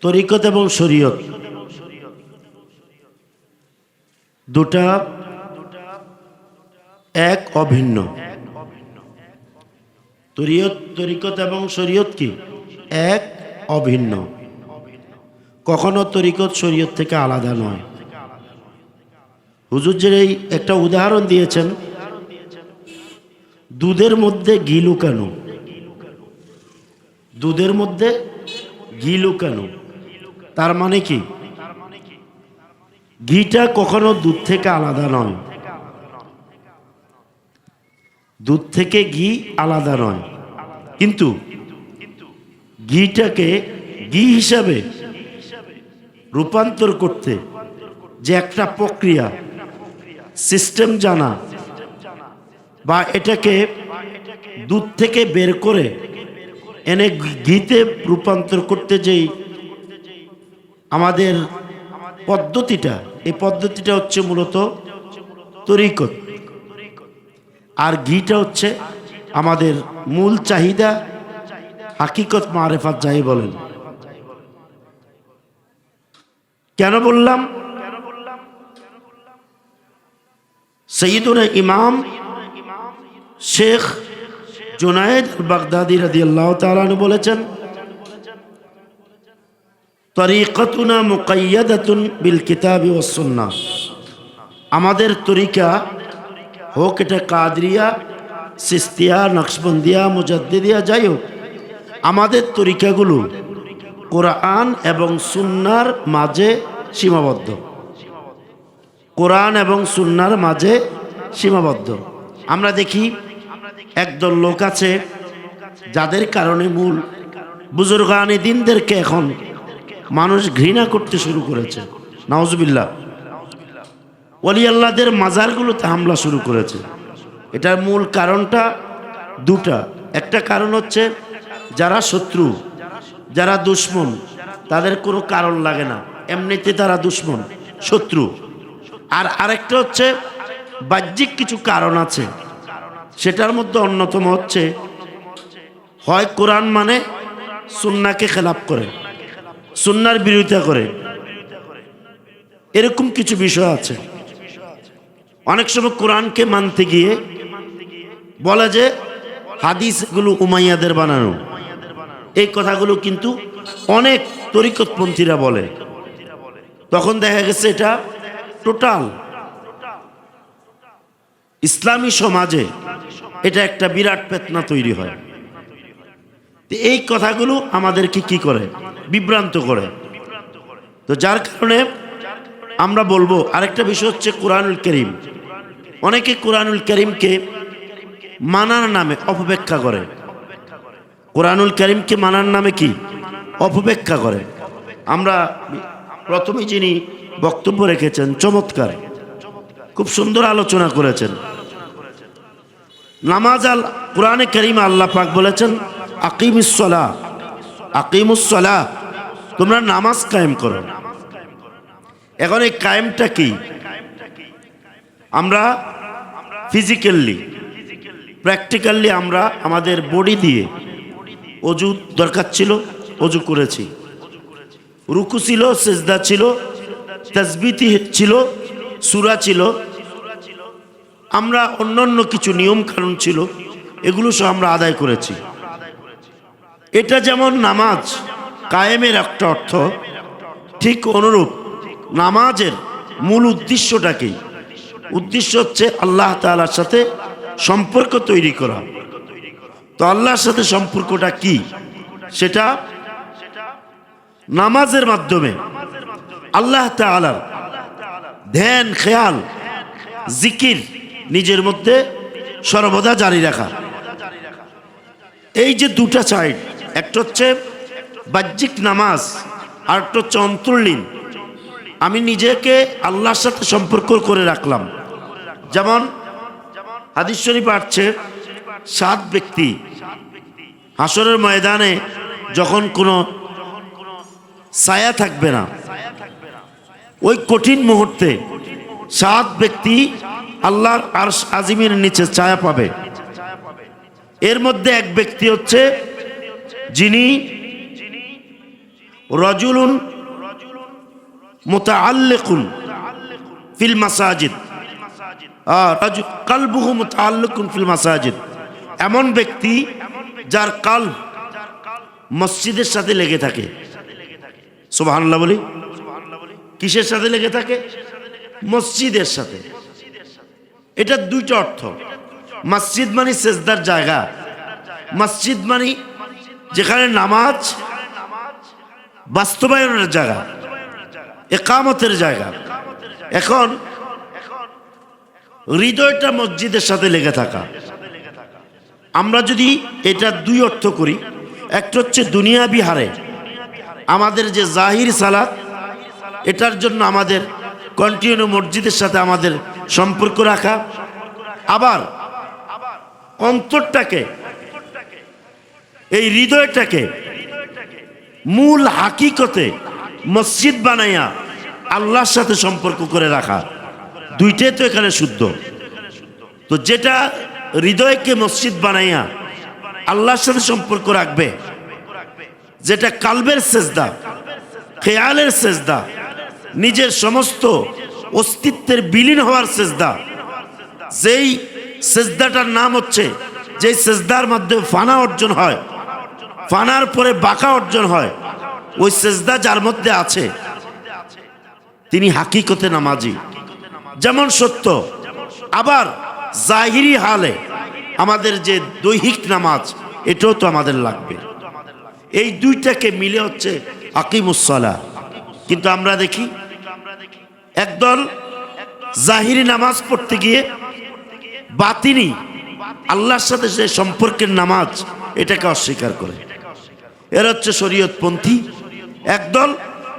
তরিকত এবং শরীয়ত দুটা এক অভিন্ন। তরিকত এবং শরীয়ত কি এক অভিন্ন। কখনো তরিকত শরীয়ত থেকে আলাদা নয়। হুজুর যে একটা উদাহরণ দিয়েছেন, দুধের মধ্যে ঘি লুকানো, দুধের মধ্যে ঘি লুকানো, তার মানে কি ঘিটা কখনো দুধ থেকে আলাদা নয়। দুধ থেকে ঘি আলাদা নয়, কিন্তু ঘিটাকে ঘি হিসাবে রূপান্তর করতে যে একটা প্রক্রিয়া, সিস্টেম জানা, বা এটাকে দুধ থেকে বের করে এনে ঘিতে রূপান্তর করতে যেই আমাদের পদ্ধতিটা, এই পদ্ধতিটা হচ্ছে মূলত তরিকত। আর ঘিটা হচ্ছে আমাদের মূল চাহিদা, হাকিকত, মারেফাত যাই বলেন। কেন বললাম? সৈয়দুনা ইমাম শেখ জুনায়েদ বাগদাদি রাদিয়াল্লাহু তাআলা আনহু বলেছেন, তরিকতুনা মুকাইয়াদাতুন বিল কিতাবি ওয়াস সুন্নাহ। আমাদের তরিকা হোক এটা কাদরিয়া, সিস্তিয়া, নকশবন্দিয়া, মুজাদ্দিদিয়া, যাই হোক, আমাদের তরিকাগুলো কোরআন এবং সুন্নাহর মাঝে সীমাবদ্ধ। কোরআন এবং সুন্নাহর মাঝে সীমাবদ্ধ। আমরা দেখি একদল লোক আছে যাদের কারণে মূল বুজুর্গানে দ্বীনদেরকে এখন মানুষ ঘৃণা করতে শুরু করেছে। নাউজুবিল্লাহ। ওলি আল্লাহদের মাজারগুলোতে হামলা শুরু করেছে। এটার মূল কারণটা দুটা। একটা কারণ হচ্ছে যারা শত্রু, যারা দুশ্মন, তাদের কোনো কারণ লাগে না, এমনিতে তারা দুশ্মন, শত্রু। আর আরেকটা হচ্ছে বাহ্যিক কিছু কারণ আছে। সেটার মধ্যে অন্যতম হচ্ছে হয় কোরআন মানে সুন্নাহকে খেলাপ করে, সুন্নাহর বিরোধিতা করে, এরকম কিছু বিষয় আছে। অনেক সময় কোরআনকে মানতে গিয়ে বলে যে হাদিসগুলো উমাইয়াদের বানানো। এই কথাগুলো কিন্তু অনেক তরিকতপন্থীরা বলে। তখন দেখা গেছে এটা টোটাল ইসলামী সমাজে এটা একটা বিরাট ফিতনা তৈরি হয়। এই কথাগুলো আমাদেরকে কি করে? বিভ্রান্ত করে। তো যার কারণে আমরা বলবো আরেকটা বিষয় হচ্ছে কোরআনুল কারীম। অনেকে কোরআনুল কারীমকে মানার নামে অপব্যাখ্যা করে। কোরআনুল কারীমকে মানার নামে কি অপব্যাখ্যা করে। আমরা প্রথমে যিনি বক্তব্য রেখেছেন, চমৎকার, খুব সুন্দর আলোচনা করেছেন। নামাজ কোরআনে কারীমে আল্লাহ পাক বলেছেন, আকিমিস সালাহ, আকিমুস সালাহ, তোমরা নামাজ কায়েম করো। এখন এই কায়েমটা কি? আমরা ফিজিক্যালি, প্র্যাকটিক্যালি আমরা আমাদের বডি দিয়ে, অজু দরকার ছিল, অজু করেছি, রুকু ছিল, সিজদা ছিল, তাসবিহ ছিল, সূরা ছিল, আমরা অন্যান্য কিছু নিয়ম কানুন ছিল, এগুলো সব আমরা আদায় করেছি। এটা যেমন নামাজ কায়েমের একটা অর্থ, ঠিক অনুরূপ নামাজের মূল উদ্দেশ্যটা কি? উদ্দেশ্য হচ্ছে আল্লাহ তাআলার সাথে সম্পর্ক তৈরি করা। তো আল্লাহর সাথে সম্পর্কটা কি? সেটা নামাজের মাধ্যমে আল্লাহ তাআলার ধ্যান, খেয়াল, জিকির নিজের মধ্যে সর্বদা জারি রাখা। এই যে দুটা সাইড, একটা হচ্ছে বাহ্যিক নামাজ, আর একটা হচ্ছে অন্তর্লীন। আমি নিজেকে আল্লাহর সাথে সম্পর্ক করে রাখলাম। যেমন হাদিস শরীফ আসছে, 7 ব্যক্তি হাসরের ময়দানে যখন কোনো ছায়া থাকবে না, ওই কঠিন মুহূর্তে 7 ব্যক্তি আল্লাহর আরশ আজিমের নিচে ছায়া পাবে। এর মধ্যে এক ব্যক্তি হচ্ছে যিনি রাজুলুন মুতাআল্লিকুন ফিল মাসাজিদ, কালবুহু মুতাআল্লিকুন ফিল মাসাজিদ, এমন ব্যক্তি যার কালব মসজিদের সাথে লেগে থাকে। সুবহানাল্লাহ বলি। কিসের সাথে লেগে থাকে? মসজিদের সাথে। এটা দুইটা অর্থ। মসজিদ মানে সেজদার জায়গা, মসজিদ মানে যেখানে নামাজ বাস্তবায়নের জায়গা, ইকামতের জায়গা। এখন হৃদয়টা মসজিদের সাথে লেগে থাকা। আমরা যদি এটা দুই অর্থ করি, একটা হচ্ছে দুনিয়াবি হারে আমাদের যে জাহির সালাত, এটার জন্য আমাদের কন্টিনিউ মসজিদের সাথে আমাদের সম্পর্ক রাখা, আবার অন্তরটাকে, এই হৃদয়টাকে মূল হাকিকতে মসজিদ বানাইয়া আল্লাহর সাথে সম্পর্ক করে রাখা। দুইটাই তো এখানে শুদ্ধ। তো যেটা হৃদয়কে মসজিদ বানাইয়া আল্লাহর সাথে সম্পর্ক রাখবে, যেটা কালবের সেজদা, খেয়ালের সেজদা, নিজের সমস্ত অস্তিত্বের বিলীন হওয়ার সেজদা, যেই সেজদাটার নাম হচ্ছে, যেই সেজদার মাধ্যমে ফানা অর্জন হয়, ফানার পরে বাঁকা অর্জন হয়, ওই সেজদা যার মধ্যে আছে তিনি হাকিকতে নামাজি। যেমন সত্য, আবার জাহিরি হালে আমাদের যে দৈহিক নামাজ, এটাও তো আমাদের লাগবে। এই দুইটাকে মিলে হচ্ছে আকিমুস সালাহ। কিন্তু আমরা দেখি একদল জাহিরি নামাজ পড়তে গিয়ে বাতিনি আল্লাহর সাথে যে সম্পর্কের নামাজ, এটাকে অস্বীকার করে। এর হচ্ছে শরীয়তপন্থী একদল,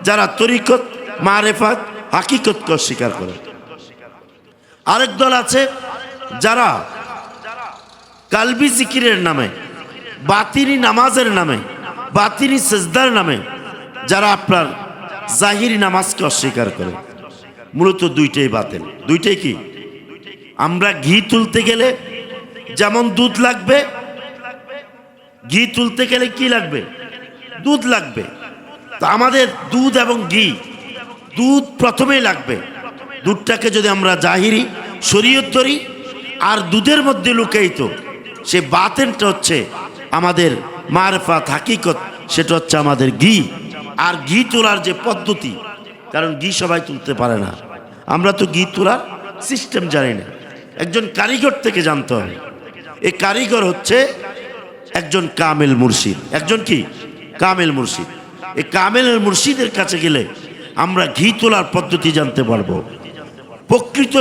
যারা তরিকত, মারেফাত, হাকিকতকে অস্বীকার করে। আরেক দল আছে যারা কালবি জিকিরের নামে, বাতিনি নামাজের নামে, বাতিনি সেজদার নামে যারা আপনার জাহিরি নামাজকে অস্বীকার করে। মূলত দুইটাই বাতিল। দুইটাই কি? আমরা ঘি তুলতে গেলে যেমন দুধ লাগবে, ঘি তুলতে গেলে কি লাগবে? দুধ লাগবে। তো আমাদের দুধ এবং ঘি, দুধ প্রথমেই লাগবে। দুধটাকে যদি আমরা জাহিরি শরীয়ত ধরি আর দুধের মধ্যে লুকাইত, সে বাতেনটা হচ্ছে আমাদের মারফাত, হাকিকত, সেটা হচ্ছে আমাদের ঘি। আর ঘি তোলার যে পদ্ধতি, কারণ ঘি সবাই তুলতে পারে না, আমরা তো ঘি তোলার সিস্টেম জানি না, একজন কারিগর থেকে জানতে হবে। এই কারিগর হচ্ছে একজন কামেল মুর্শিদ। একজন কি? কামেল মুর্শিদ। এই কামেল মুর্শিদের কাছে গেলে আমরা ঘি তোলার পদ্ধতি জানতে পারবো, প্রকৃত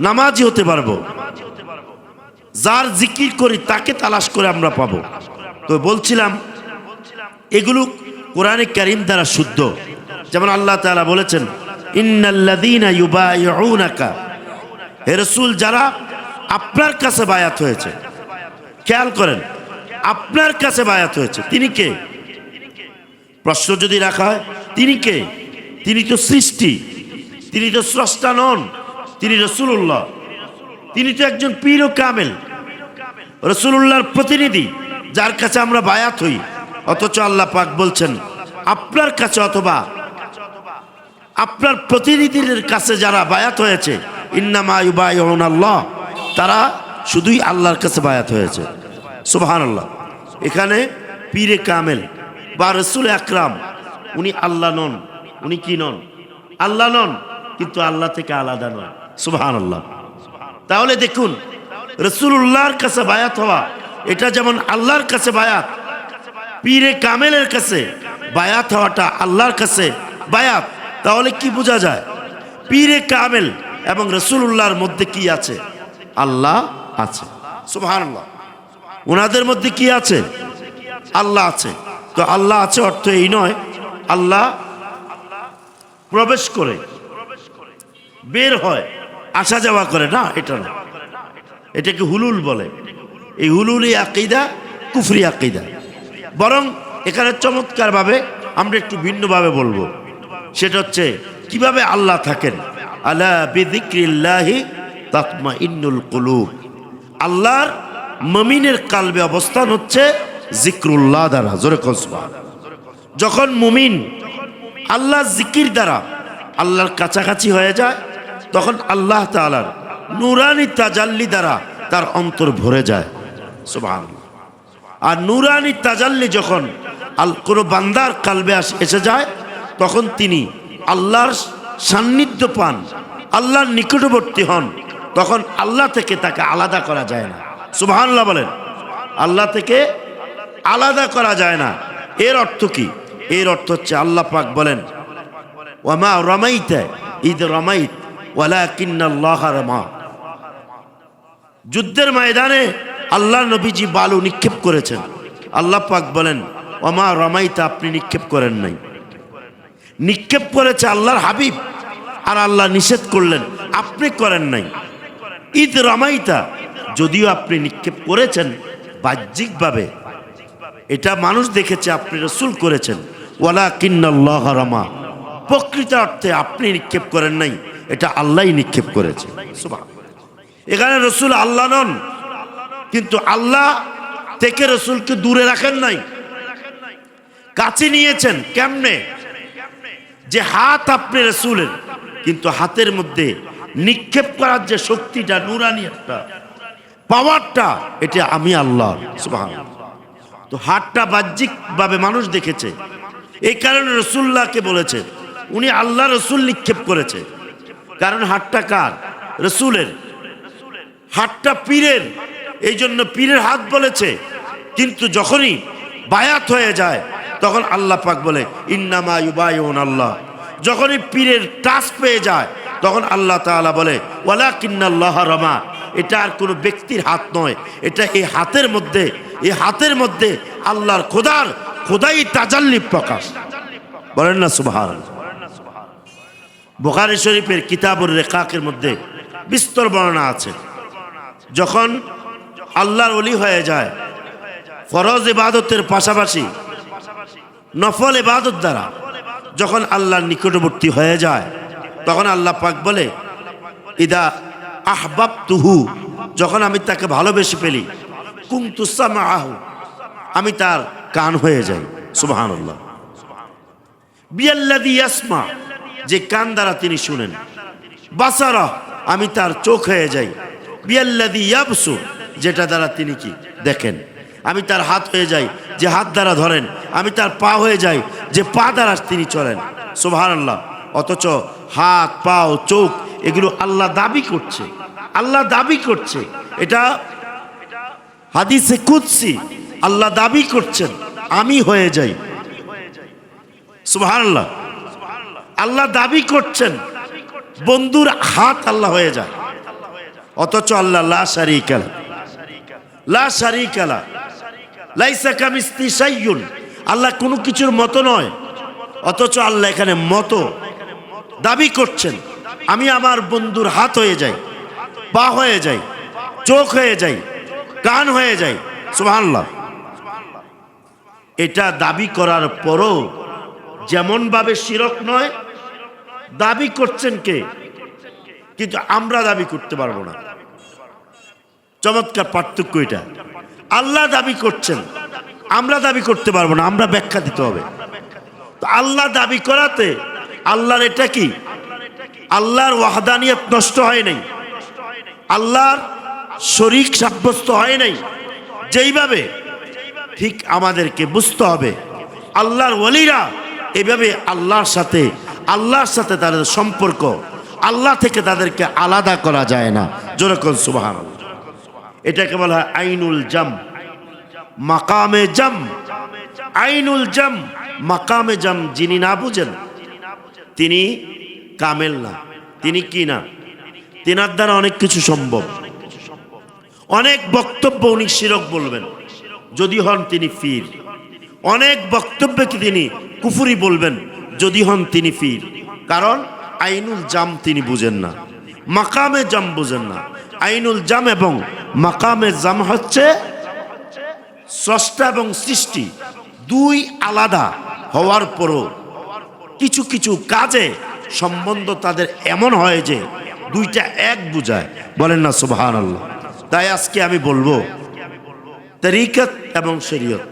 নামাজি হতে পারবো। যার জিকির করি তাকে তালাশ করে আমরা পাবো। তো বলছিলাম এগুলো কোরআনে কারীম দ্বারা শুদ্ধ। যেমন আল্লাহ তাআলা বলেছেন, ইন্নাল্লাযীনা ইউবাইউনাকা, হে রাসূল, যারা আপনার কাছে বায়াত হয়েছে। খেয়াল করেন, আপনার কাছে বায়াত হয়েছে, তিনি কে? প্রশ্ন যদি রাখা হয়, তিনি কে? তিনি তো সৃষ্টি, তিনি তো স্রষ্টা নন, তিনি রাসূলুল্লাহ, তিনি তো একজন পীর ও কামেল, রাসূলুল্লাহর প্রতিনিধি, যার কাছে আমরা বায়াত হই। অথচ আল্লাহ পাক বলছেন আপনার কাছে অথবা আপনার প্রতিনিধিদের কাছে যারা বায়াত হয়েছে, ইন্নামা ইউবাইউনাল্লাহ, তারা শুধুই আল্লাহর কাছে বায়াত হয়েছে। সুবহানাল্লাহ। এখানে পীরে কামেল বা রাসূল আকরাম, উনি আল্লাহ নন। উনি কি নন? আল্লাহ নন, কিন্তু আল্লাহ থেকে আলাদা নয়। সুবহানাল্লাহ। তাহলে দেখুন, রাসূলুল্লাহর কাছে বায়াত হওয়া, এটা যেমন আল্লাহর কাছে বায়াত, পীরে কামেলের কাছে বায়াত হওয়াটা আল্লাহর কাছে বায়াত। তাহলে কি বোঝা যায়? পীরে কামেল এবং রাসূলুল্লাহর মধ্যে কি আছে? আল্লাহ আছে। সুবহানাল্লাহ। ওনাদের মধ্যে কি আছে? আল্লাহ আছে। তো আল্লাহ আছে অর্থ এই নয় আল্লাহ প্রবেশ করে, বের হয়, আসা যাওয়া করে না, এটা না। এটাকে হুলুল বলে। এই হুলুলি আকীদা কুফরি আকীদা। বরং এখানে চমৎকারভাবে আমরা একটু ভিন্নভাবে বলবো। সেটা হচ্ছে কিভাবে আল্লাহ থাকেন। আলা বিযিক্রিল্লাহি তাতমাইন্নুল কুলুব। আল্লাহর মুমিনের কালবে অবস্থান হচ্ছে জিক্রুল্লাহ দ্বারা। জোরে কও সুবহানাল্লাহ। যখন মুমিন আল্লাহ জিকির দ্বারা আল্লাহর কাছাকাছি হয়ে যায়, তখন আল্লাহ তাআলার নূরানি তাজাল্লি দ্বারা তার অন্তর ভরে যায়। সুবহানাল্লাহ। আর নূরানি তাজাল্লি যখন কোনো বান্দার কালবে এসে যায়, তখন তিনি আল্লাহর সান্নিধ্য পান, আল্লাহর নিকটবর্তী হন। তখন আল্লাহ থেকে তাকে আলাদা করা যায় না। সুবহানাল্লাহ বলেন। আল্লাহ থেকে আলাদা করা যায় না। এর অর্থ কি? এর অর্থ হচ্ছে আল্লাহ পাক বলেন, ওয়ামা রামাইতা ইদ রামাইত ওয়ালাকিন্নাল্লাহ রামা। যুদ্ধের ময়দানে আল্লাহ নবীজি বালু নিক্ষেপ করেছেন। আল্লাহ পাক বলেন, ওয়ামা রামাইতা, আপনি নিক্ষেপ করেন নাই, নিক্ষেপ করেছে আল্লাহর হাবিব। আর আল্লাহ নিষেধ করলেন, আপনি করেন নাই। ইদ রামাইতা, যদিও আপনি নিক্ষেপ করেছেন বাহ্যিকভাবে, এটা মানুষ দেখেছে আপনি রাসূল করেছেন, ওয়ালাকিন্নাল্লাহ রামা, প্রকৃত অর্থে আপনি নিক্ষেপ করেন নাই, এটা আল্লাহই নিক্ষেপ করেছে। সুবহানাল্লাহ। এখানে রাসূল আল্লাহ নন, কিন্তু আল্লাহ থেকে রাসূলকে দূরে রাখেন নাই, কাছে নিয়েছেন। কেমনে? যে হাত আপনি রাসূলের, কিন্তু হাতের মধ্যে নিক্ষেপ করার যে শক্তিটা, নূরানি একটা পাওয়ারটা, এটা আমি আল্লাহ। সুবহানাল্লাহ। তো হাতটা বাহ্যিকভাবে মানুষ দেখেছে, এই কারণে রাসূলুল্লাহকে বলেছে উনি আল্লাহ রাসূল নিক্ষেপ করেছে। কারণ হাতটা কার? রাসূলের। হাতটা পীরের, এই জন্য পীরের হাত বলেছে। কিন্তু যখনই বায়াত হয়ে যায়, তখন আল্লাহ পাক বলে ইন্নামা ইউবাইউন আল্লাহ। যখনই পীরের টাচ পেয়ে যায়, তখন আল্লাহ তাআলা বলে ওয়ালাকিন্নাল্লাহ রামা। এটা আর কোনো ব্যক্তির হাত নয়, এটা এই হাতের মধ্যে, এই হাতের মধ্যে আল্লাহর খোদাই তাজাল্লি প্রকাশ। বলেন না সুবহানাল্লাহ। বুখারী শরীফের কিতাবুর রিকাকের মধ্যে বিস্তর বর্ণনা আছে। যখন আল্লাহর ওলি হয়ে যায়, ফরজ ইবাদতের পাশাপাশি নফল ইবাদত দ্বারা যখন আল্লাহর নিকটবর্তী হয়ে যায়, তখন আল্লাহ পাক বলে ইদা আহবাবতুহু, যখন আমি তাকে ভালোবেসে ফেলি, কুনতু সামাআহু, আমি তার কান হয়ে যাই। সুবহানাল্লাহ। বিয়াল্লাযী ইয়াসমা, যে কান দ্বারা তিনি শুনেন। বাসারা, আমি তার চোখ হয়ে যাই। বিয়াল্লাযী ইয়াবসুর, যেটা দ্বারা তিনি কি দেখেন। আমি তার হাত হয়ে যাই, যে হাত দ্বারা ধরেন। আমি তার পা হয়ে যাই, যে পা দ্বারা তিনি চলেন। সুবহানাল্লাহ। অথচ হাত, পা ও চোখ এগুলো আল্লাহ দাবি করছে, আল্লাহ দাবি করছে। এটা হাদিসে কুদসি, আল্লাহ দাবি করছেন আমি হয়ে যাই। সুবহানাল্লাহ। আল্লাহ দাবি করছেন বন্ধুর হাত আল্লাহ হয়ে যায়। অথচ আল্লাহ লা শারীকা লাহু, লা শারীকা লাহু, লাইসা কামিসলিহি শাইউন, আল্লাহ কোনো কিছুর মতো নয়। অথচ আল্লাহ এখানে মতো দাবি করছেন, আমি আমার বন্ধুর হাত হয়ে যাই, পা হয়ে যাই, চোখ হয়ে যাই, কান হয়ে যাই। সুবহানাল্লাহ। এটা দাবি করার পরও যেমন ভাবে শিরক নয়, দাবি করছেন কে, কিন্তু আমরা দাবি করতে পারবো না। চমৎকার পার্থক্য এটা। আল্লাহ দাবি করছেন, আমরা দাবি করতে পারবো না, আমরা ব্যাখ্যা দিতে হবে। তো আল্লাহ দাবি করাতে আল্লাহর এটা কি, আল্লাহর ওয়াহদানিয়ত নষ্ট হয় নাই, আল্লাহর শরীক সাব্যস্ত হয় নাই। যেইভাবে ঠিক আমাদেরকে বুঝতে হবে আল্লাহর ওয়ালিরা এভাবে আল্লাহর সাথে তাদের সম্পর্ক, আল্লাহ থেকে তাদেরকে আলাদা করা যায় না। জোরে কোন সুবহানাল্লাহ। এটাকে বলা হয় আইনুল জাম, মাকামে জাম। আইনুল জাম, মাকামে জাম যিনি না বুঝেন তিনি কামেল না, তিনি কি না, তেনার দ্বারা অনেক কিছু সম্ভব। অনেক বক্তব্য উনি শিরক বলবেন যদি হন তিনি পীর, অনেক বক্তব্যকে তিনি কুফরি বলবেন যদি হন তিনি পীর। কারণ আইনুল জাম তিনি বুঝেন না, মাকামে জাম বুঝেন না। আইনুল জাম এবং মাকামে জাম হচ্ছে স্রষ্টা এবং সৃষ্টি দুই আলাদা হওয়ার পরও কিছু কিছু কাজে সম্বন্ধ তাদের এমন হয় যে দুইটা এক বুঝায়। বলেন না সুবহানাল্লাহ। তাই আজকে আমি বলবো তরিকত এবং শরীয়ত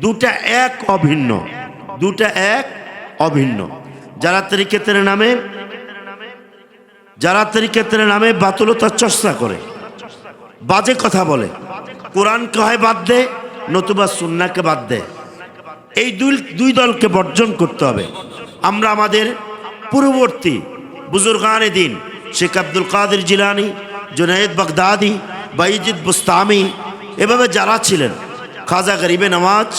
দুটা এক অভিন্ন, দুটা এক অভিন্ন। যারা তরিকতের নামে বাতুলতার চর্চা করে, বাজে কথা বলে, কোরআনকে হয় বাদ দে নতুবা সুন্নাহকে বাদ দে, এই দুই দলকে বর্জন করতে হবে। আমরা আমাদের পূর্ববর্তী বুজুর্গানে দিন শেখ আব্দুল কাদের জিলানী, জুনায়েদ বাগদাদি, বাইজিদ বুস্তামি, এভাবে যারা ছিলেন, খাজা গরিবে নওয়াজ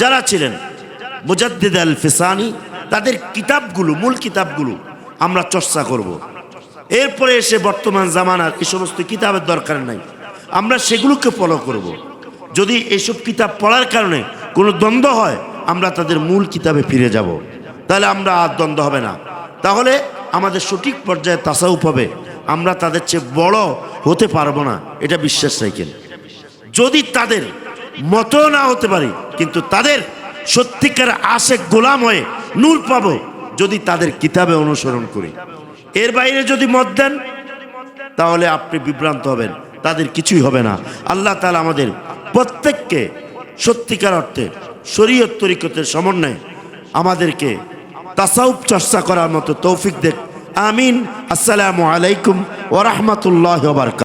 যারা ছিলেন, মুজাদ্দিদ আল ফিসানি, তাদের কিতাবগুলো, মূল কিতাবগুলো আমরা চর্চা করব। এরপরে এসে বর্তমান জামানার এই সমস্ত কিতাবের দরকার নাই, আমরা সেগুলোকে ফলো করব। যদি এসব কিতাব পড়ার কারণে কোনো দ্বন্দ্ব হয়, আমরা তাদের মূল কিতাবে ফিরে যাব, তাহলে আমরা আর দ্বন্দ্ব হবে না। তাহলে আমাদের সঠিক পর্যায়ে তাসাউফ হবে। আমরা তাদের চেয়ে বড় হতে পারবো না, এটা বিশ্বাস রাখেন। যদি তাদের মতো না হতে পারি, কিন্তু তাদের সত্যিকার আশেক গোলাম হয়ে নূর পাবো যদি তাদের কিতাবে অনুসরণ করি। এর বাইরে যদি মত দেন তাহলে আপনি বিভ্রান্ত হবেন, তাদের কিছুই হবে না। আল্লাহ তাআলা আমাদের প্রত্যেককে সত্যিকার অর্থে শরীয়ত তরিকতের সমন্বয়ে আমাদেরকে তাসাউফ চর্চা করার মতো তৌফিক দেখ। আমিন। আসসালামু আলাইকুম ওয়া রাহমাতুল্লাহি ওয়া বারাকাতুহু।